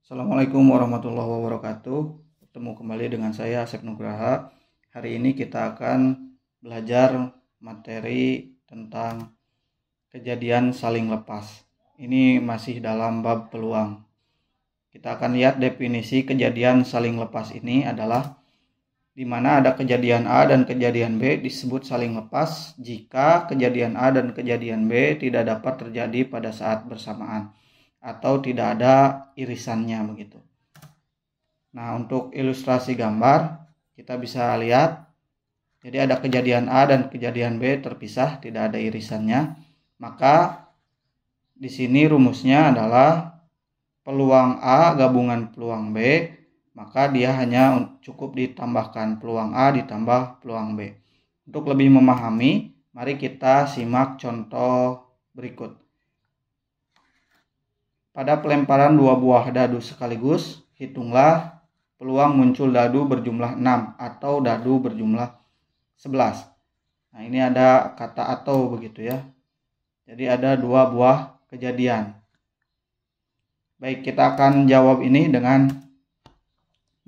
Assalamualaikum warahmatullahi wabarakatuh. Bertemu kembali dengan saya Asep Nugraha. Hari ini kita akan belajar materi tentang kejadian saling lepas. Ini masih dalam bab peluang. Kita akan lihat definisi kejadian saling lepas ini adalah di mana ada kejadian A dan kejadian B disebut saling lepas jika kejadian A dan kejadian B tidak dapat terjadi pada saat bersamaan atau tidak ada irisannya begitu. Nah, untuk ilustrasi gambar kita bisa lihat, jadi ada kejadian A dan kejadian B terpisah, tidak ada irisannya. Maka di sini rumusnya adalah peluang A gabungan peluang B, maka dia hanya cukup ditambahkan peluang A ditambah peluang B. Untuk lebih memahami, mari kita simak contoh berikut. Pada pelemparan dua buah dadu sekaligus, hitunglah peluang muncul dadu berjumlah 6 atau dadu berjumlah 11. Nah, ini ada kata atau begitu ya. Jadi ada dua buah kejadian. Baik, kita akan jawab ini dengan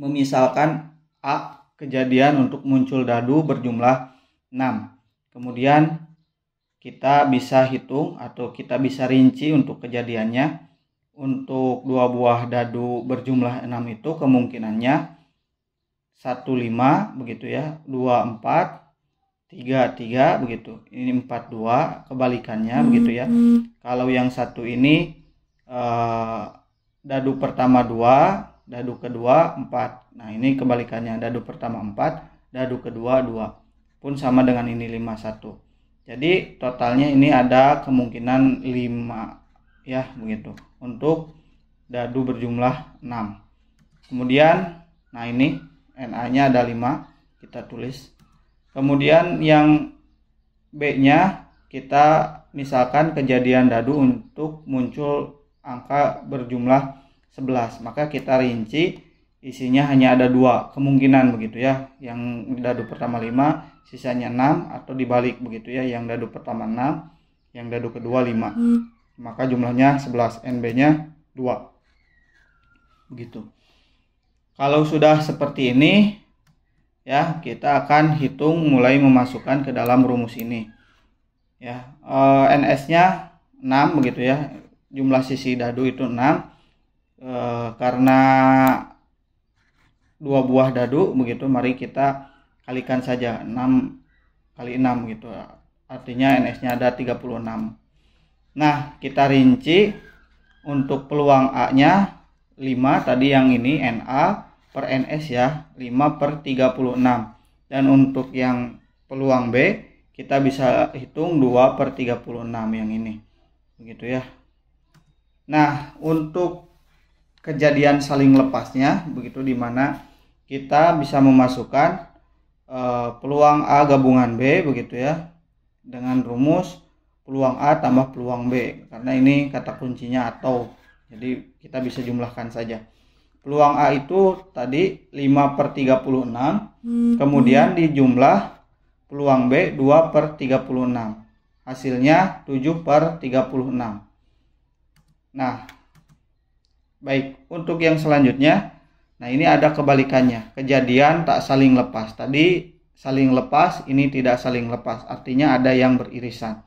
memisalkan A kejadian untuk muncul dadu berjumlah 6. Kemudian kita bisa hitung atau kita bisa rinci untuk kejadiannya. Untuk dua buah dadu berjumlah 6 itu kemungkinannya 1,5 begitu ya, 2,4, 3,3 begitu. Ini 4,2, kebalikannya begitu ya. Kalau yang satu ini dadu pertama 2, dadu kedua 4. Nah, ini kebalikannya, dadu pertama 4, dadu kedua 2. Pun sama dengan ini 5,1. Jadi totalnya ini ada kemungkinan 5 ya begitu untuk dadu berjumlah 6. Kemudian nah ini NA-nya ada 5, kita tulis. Kemudian yang B-nya kita misalkan kejadian dadu untuk muncul angka berjumlah 11, maka kita rinci isinya hanya ada 2 kemungkinan begitu ya. Yang dadu pertama 5, sisanya 6, atau dibalik begitu ya, yang dadu pertama 6, yang dadu kedua 5. Maka jumlahnya 11, NB-nya 2. Begitu. Kalau sudah seperti ini ya, kita akan hitung mulai memasukkan ke dalam rumus ini. Ya, NS-nya 6 begitu ya. Jumlah sisi dadu itu 6. Karena 2 buah dadu begitu, mari kita kalikan saja 6 kali 6 gitu. Artinya NS-nya ada 36. Nah, kita rinci untuk peluang A-nya 5, tadi yang ini NA per NS ya, 5 per 36. Dan untuk yang peluang B, kita bisa hitung 2 per 36 yang ini. Begitu ya. Nah, untuk kejadian saling lepasnya, begitu di mana kita bisa memasukkan peluang A gabungan B, begitu ya, dengan rumus peluang A tambah peluang B, karena ini kata kuncinya atau, jadi kita bisa jumlahkan saja. Peluang A itu tadi 5 per 36, kemudian dijumlah peluang B 2 per 36, hasilnya 7 per 36. Nah, baik, untuk yang selanjutnya, nah ini ada kebalikannya, kejadian tak saling lepas. Tadi saling lepas, ini tidak saling lepas, artinya ada yang beririsan.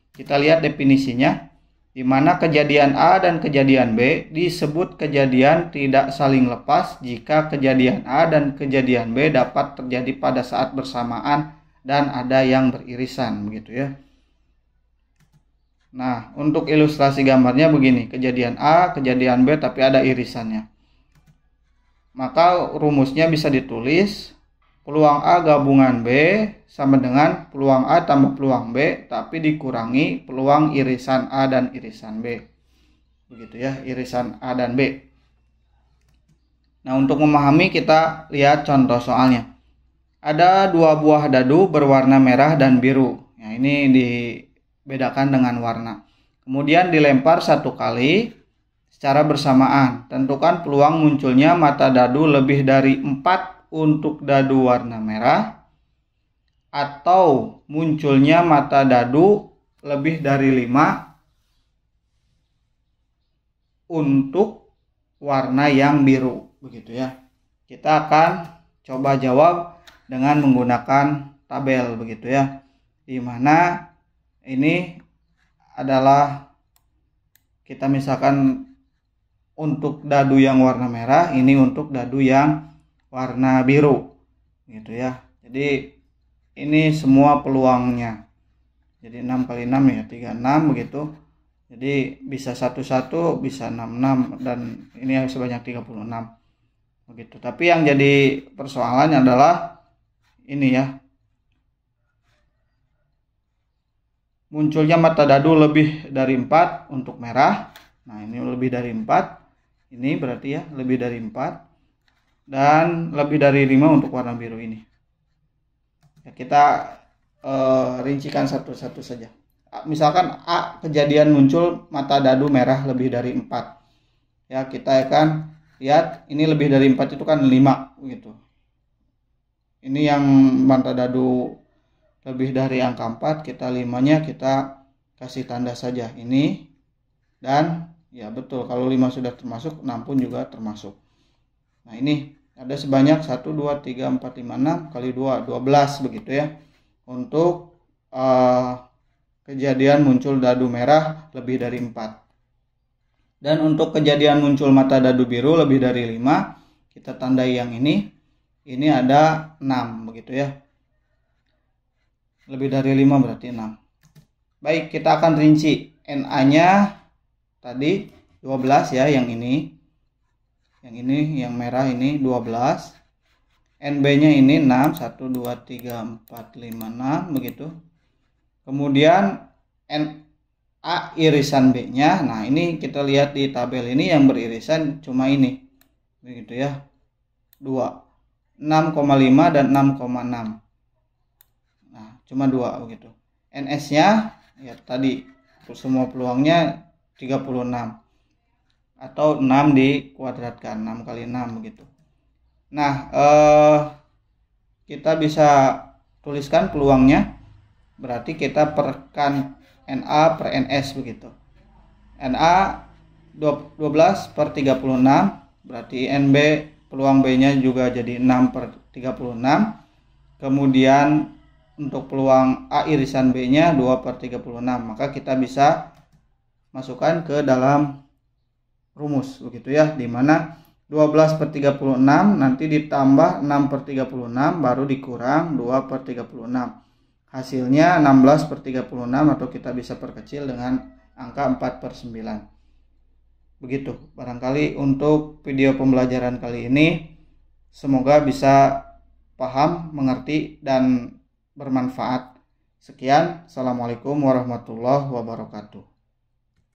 Kita lihat definisinya, di mana kejadian A dan kejadian B disebut kejadian tidak saling lepas jika kejadian A dan kejadian B dapat terjadi pada saat bersamaan dan ada yang beririsan begitu ya. Nah, untuk ilustrasi gambarnya begini, kejadian A, kejadian B tapi ada irisannya. Maka rumusnya bisa ditulis peluang A gabungan B sama dengan peluang A tambah peluang B, tapi dikurangi peluang irisan A dan irisan B. Begitu ya, irisan A dan B. Nah, untuk memahami kita lihat contoh soalnya. Ada 2 buah dadu berwarna merah dan biru. Nah, ini dibedakan dengan warna. Kemudian dilempar 1 kali secara bersamaan. Tentukan peluang munculnya mata dadu lebih dari 4 untuk dadu warna merah, atau munculnya mata dadu lebih dari 5 untuk warna yang biru begitu ya. Kita akan coba jawab dengan menggunakan tabel begitu ya, di mana ini adalah kita misalkan untuk dadu yang warna merah, ini untuk dadu yang warna biru gitu ya. Jadi ini semua peluangnya, jadi 6 kali 6 ya 36 begitu. Jadi bisa 11, bisa 66, dan ini sebanyak 36 begitu. Tapi yang jadi persoalan adalah ini ya, munculnya mata dadu lebih dari 4 untuk merah. Nah ini lebih dari 4, ini berarti ya lebih dari 4, dan lebih dari 5 untuk warna biru ini ya. Kita rincikan satu-satu saja. Misalkan A, kejadian muncul mata dadu merah lebih dari 4 ya, kita akan lihat ini lebih dari 4 itu kan 5 gitu. Ini yang mata dadu lebih dari angka 4, kita 5-nya kita kasih tanda saja ini, dan ya betul kalau 5 sudah termasuk, 6 pun juga termasuk. Nah ini ada sebanyak 1, 2, 3, 4, 5, 6 kali 2, 12 begitu ya, untuk kejadian muncul dadu merah lebih dari 4. Dan untuk kejadian muncul mata dadu biru lebih dari 5, kita tandai yang ini ada 6 begitu ya. Lebih dari 5 berarti 6. Baik, kita akan rinci. NA-nya tadi 12 ya, yang ini. Yang ini, yang merah ini 12. NB-nya ini 6, 1, 2, 3, 4, 5, 6 begitu. Kemudian NA irisan B-nya, nah ini kita lihat di tabel ini yang beririsan cuma ini. Begitu ya. 2. 6,5 dan 6,6. Nah, cuma 2 begitu. NS-nya ya tadi semua peluangnya 36. Atau 6 dikuadratkan, 6 kali 6 begitu. Nah, kita bisa tuliskan peluangnya. Berarti kita perkan NA per NS begitu. NA 12 per 36, berarti NB peluang B-nya juga jadi 6 per 36. Kemudian untuk peluang A irisan B-nya 2 per 36. Maka kita bisa masukkan ke dalam rumus begitu ya, dimana 12 per 36 nanti ditambah 6 per 36 baru dikurang 2 per 36. Hasilnya 16 per 36, atau kita bisa perkecil dengan angka 4 per 9. Begitu barangkali untuk video pembelajaran kali ini. Semoga bisa paham, mengerti, dan bermanfaat. Sekian, Assalamualaikum warahmatullahi wabarakatuh.